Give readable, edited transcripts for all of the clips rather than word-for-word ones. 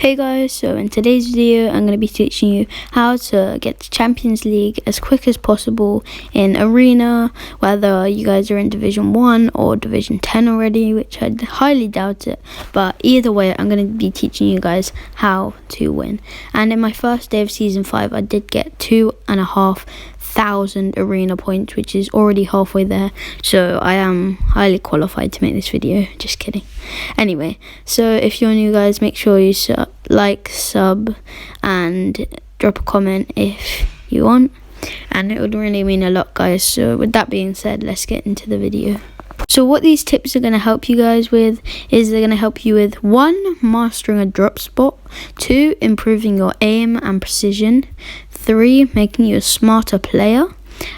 Hey guys, so in today's video I'm going to be teaching you how to get to Champions League as quick as possible in Arena, whether you guys are in Division 1 or Division 10 already, which I highly doubt it, but either way I'm going to be teaching you guys how to win. And in my first day of Season 5 I did get 2,500 Arena points, which is already halfway there, so I am highly qualified to make this video, just kidding. Anyway, so if you're new guys, make sure you like, sub, and drop a comment if you want, and it would really mean a lot guys. So with that being said, let's get into the video. So what these tips are going to help you guys with is they're going to help you with 1. Mastering a drop spot, 2. Improving your aim and precision, 3. Making you a smarter player,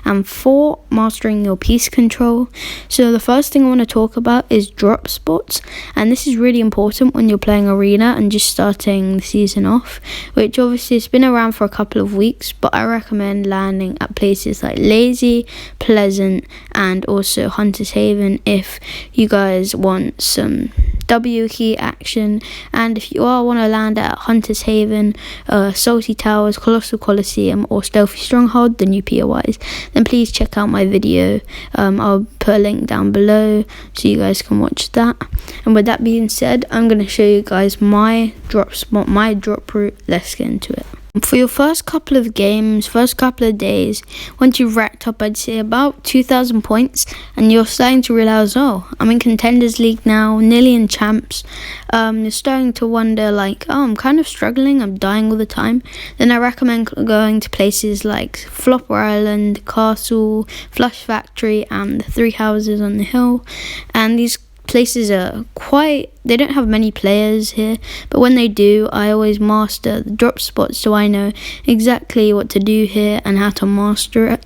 and 4. Mastering your piece control. So the first thing I want to talk about is drop spots, and this is really important when you're playing Arena and just starting the season off, which obviously has been around for a couple of weeks, but I recommend landing at places like Lazy, Pleasant, and also Hunter's Haven if you guys want some W key action. And if you all want to land at Hunter's Haven, Salty Towers, Colossal Coliseum, or Stealthy Stronghold, the new POIs, then please check out my video. I'll put a link down below so you guys can watch that. And with that being said, I'm going to show you guys my drop spot, my drop route. Let's get into it. For your first couple of games, first couple of days, once you've racked up, I'd say about 2,000 points, and you're starting to realize, oh, I'm in Contenders League now, nearly in Champs, you're starting to wonder like, oh, I'm kind of struggling, I'm dying all the time, then I recommend going to places like Flopper Island, Castle, Flush Factory, and the 3 houses on the hill. And these places are they don't have many players here, but when they do, I always master the drop spots, so I know exactly what to do here and how to master it.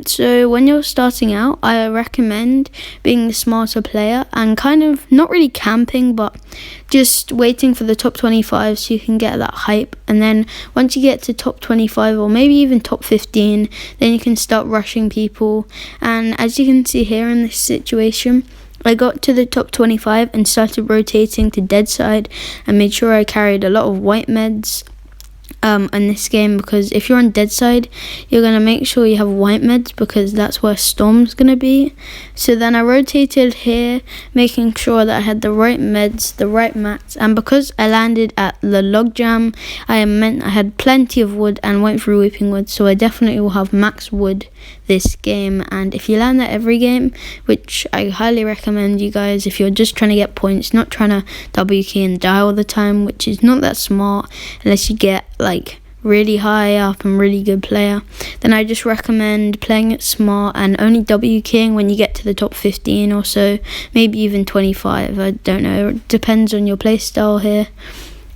So when you're starting out, I recommend being the smarter player and kind of not really camping, but just waiting for the top 25 so you can get that hype. And then once you get to top 25 or maybe even top 15, then you can start rushing people. And as you can see here in this situation, I got to the top 25 and started rotating to dead side and made sure I carried a lot of white meds in this game, because if you're on dead side, you're going to make sure you have white meds because that's where Storm's going to be. So then I rotated here, making sure that I had the right meds, the right mats, and because I landed at the logjam, I had plenty of wood and went through Weeping Wood, so I definitely will have max wood this game. And if you land that every game, which I highly recommend you guys if you're just trying to get points, not trying to W key and die all the time, which is not that smart unless you get like really high up and really good player, then I just recommend playing it smart and only W keying when you get to the top 15 or so, maybe even 25, I don't know, it depends on your play style here.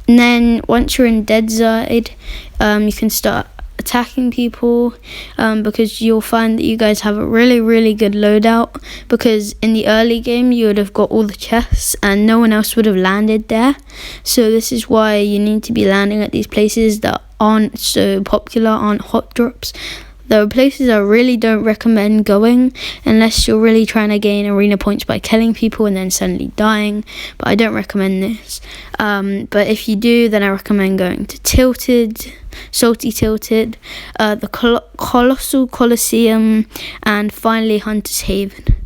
And then once you're in dead side, you can start attacking people, because you'll find that you guys have a really good loadout, because in the early game you would have got all the chests and no one else would have landed there. So this is why you need to be landing at these places that aren't so popular, aren't hot drops. There are places I really don't recommend going unless you're really trying to gain arena points by killing people and then suddenly dying, but I don't recommend this. But if you do, then I recommend going to Tilted, Salty Tilted, the Colossal Coliseum, and finally Hunter's Haven.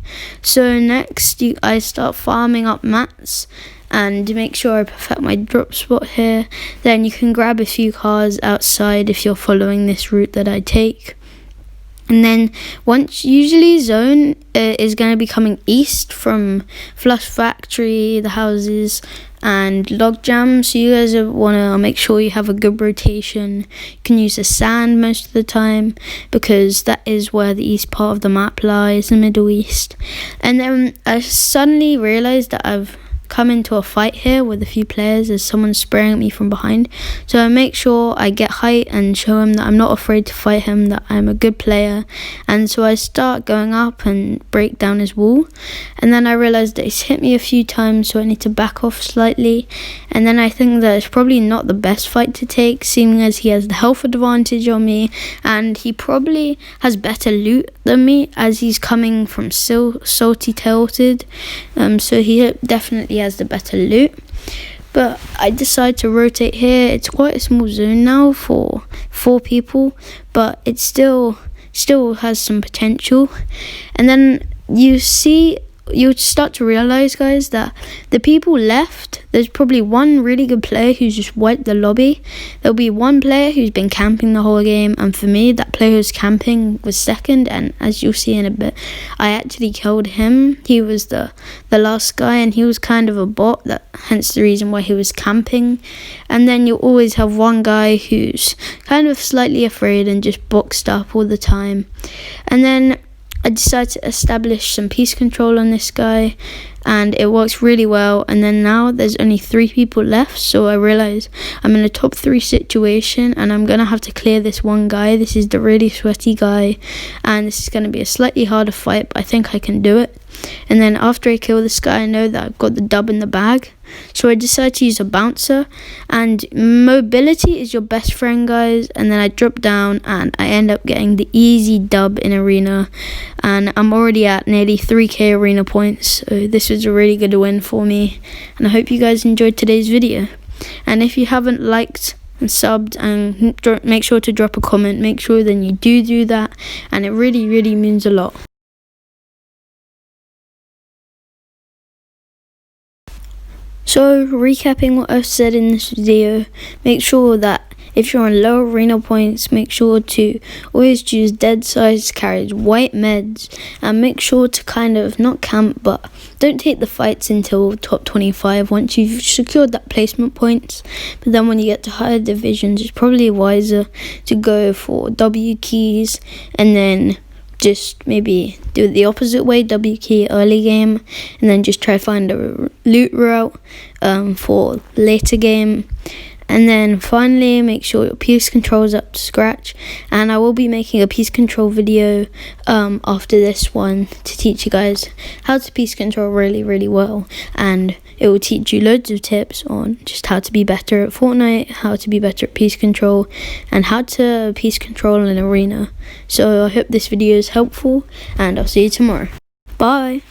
So next I start farming up mats and make sure I perfect my drop spot here. Then you can grab a few cars outside if you're following this route that I take. And then usually zone is going to be coming east from Flush Factory, the houses, and logjam, so you guys want to make sure you have a good rotation. You can use the sand most of the time because that is where the east part of the map lies, the Middle East. And then I suddenly realized that I've come into a fight here with a few players as someone's spraying at me from behind, so I make sure I get height and show him that I'm not afraid to fight him, that I'm a good player. And so I start going up and break down his wall, and then I realized that he's hit me a few times, so I need to back off slightly. And then I think that it's probably not the best fight to take, seeing as he has the health advantage on me and he probably has better loot than me as he's coming from Salty Tilted, so he definitely has the better loot. but I decided to rotate here. It's quite a small zone now for 4 people, but it still has some potential. And then you start to realize, guys, that the people left, there's probably one really good player who's just wiped the lobby. There'll be one player who's been camping the whole game, and for me, that player who's camping was second, and as you'll see in a bit, I actually killed him. He was the last guy, and he was kind of a bot, hence the reason why he was camping. And then you'll always have one guy who's kind of slightly afraid and just boxed up all the time. And then I decided to establish some peace control on this guy, and it works really well. And then now there's only 3 people left, so I realize I'm in a top 3 situation, and I'm gonna have to clear this one guy. This is the really sweaty guy, and this is gonna be a slightly harder fight, but I think I can do it. And then after I kill this guy, I know that I've got the dub in the bag, so I decided to use a bouncer. And mobility is your best friend, guys. And then I drop down and I end up getting the easy dub in arena, and I'm already at nearly 3k arena points, so this was a really good win for me. And I hope you guys enjoyed today's video, and if you haven't liked and subbed, and make sure to drop a comment, make sure then you do that, and it really means a lot. So, recapping what I've said in this video, make sure that if you're on low arena points, make sure to always choose dead size carries, white meds, and make sure to kind of not camp, but don't take the fights until top 25 once you've secured that placement points. But then when you get to higher divisions, it's probably wiser to go for W keys, and then just maybe do it the opposite way, W key early game, and then just try to find a loot route for later game. And then finally, make sure your peace control is up to scratch, and I will be making a peace control video after this one to teach you guys how to peace control really well, and it will teach you loads of tips on just how to be better at Fortnite, how to be better at peace control, and how to peace control in arena. So I hope this video is helpful, and I'll see you tomorrow. Bye.